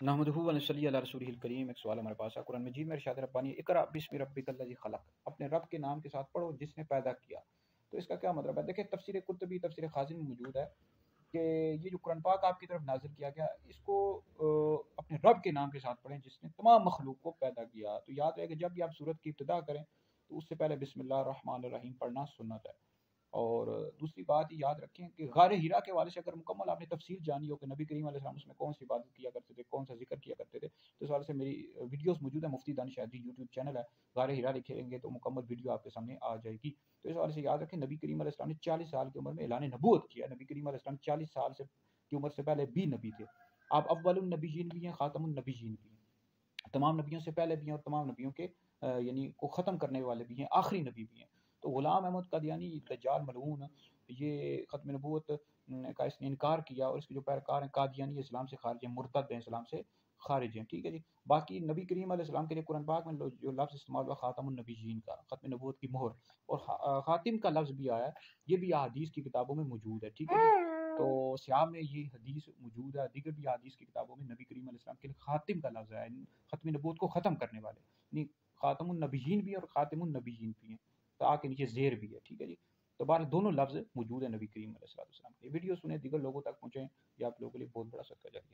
नहमदुहु व नसल्ली अला रसूलिहिल करीम। एक सवाल हमारे पास है कुरान मजीद में इरशाद रब्बानी इकरा बिस्मि रब्बिकल लज़ी खलक, अपने रब के नाम के साथ पढ़ो जिसने पैदा किया। तो इसका क्या मतलब है? देखिए तफसीर कुर्तुबी तफसीर खाज़िन में मौजूद है कि ये जो कुरान पाक आपकी तरफ नाजिल किया गया इसको अपने रब के नाम के साथ पढ़ें जिसने तमाम मखलूक को पैदा किया। तो याद रहे कि जब भी आप सूरत की इब्तिदा करें तो उससे पहले बिस्मिल्लाहिर रहमानिर रहीम पढ़ना सुन्नत है। और दूसरी बात ये याद रखें कि गारे हीरा के हवाले से अगर मुकम्मल आपने तफसील जानी हो कि नबी करीम अलैहि सलाम उसमें कौन सी इबादत किया करते थे, कौन सा जिक्र किया करते थे, तो इस हवाले से मेरी वीडियोस मौजूद है। मुफ्ती दानिश शादी यूट्यूब चैनल है, गारे हीरा लिखेंगे तो मुकम्मल वीडियो आपके सामने आ जाएगी। तो इस हवाले से याद रखें नबी करीम अलैहि सलाम ने 40 साल की उम्र में ऐलान नबूवत किया। नबी करीम अलैहि सलाम 40 साल से की उम्र से पहले भी नबी थे। आप अव्वलुन नबीयीन भी हैं, खातमुन नबीयीन भी हैं, तमाम नबियों से पहले भी हैं और तमाम नबियों के यानी को ख़त्म करने वाले भी हैं, आखिरी नबी भी हैं। तो गुलाम अहमद कादियानी दज्जाल मलऊन ये ख़त्म नबूवत का इसने इनकार किया और इसके जो पैरकार हैं कादियानी इस्लाम से खारिज हैं, मुर्तद हैं, इस्लाम से खारिज हैं। ठीक है जी। बाकी नबी करीम अलैहि सलाम के लिए कुरान पाक में जो लफ्ज़ इस्तेमाल हुआ ख़ातमुन नबिय्यीन का, ख़त्म नबूवत की मोहर, और ख़ातिम का लफ्ज़ भी आया है, ये भी अहादीस की किताबों में मौजूद है। ठीक है जी। तो सियाम में ये हदीस मौजूद है, दीगर भी हदीस की किताबों में नबी करीम अलैहि सलाम के लिए ख़ातिम का लफ्ज़ है, ख़त्म नबूवत को ख़त्म करने वाले, यानी ख़ातमुन नबिय्यीन भी है और ख़ातिमुन नबिय्यीन भी हैं, ता के नीचे ज़ेर भी है। ठीक है जी। तो बहरहाल दोनों लफ्ज़ मौजूद है नबी करीम अलैहि सलाम के। वीडियो सुने, दीगर लोगों तक पहुँचाएँ, ये आप लोगों के लिए बहुत बड़ा सदका जारिया है।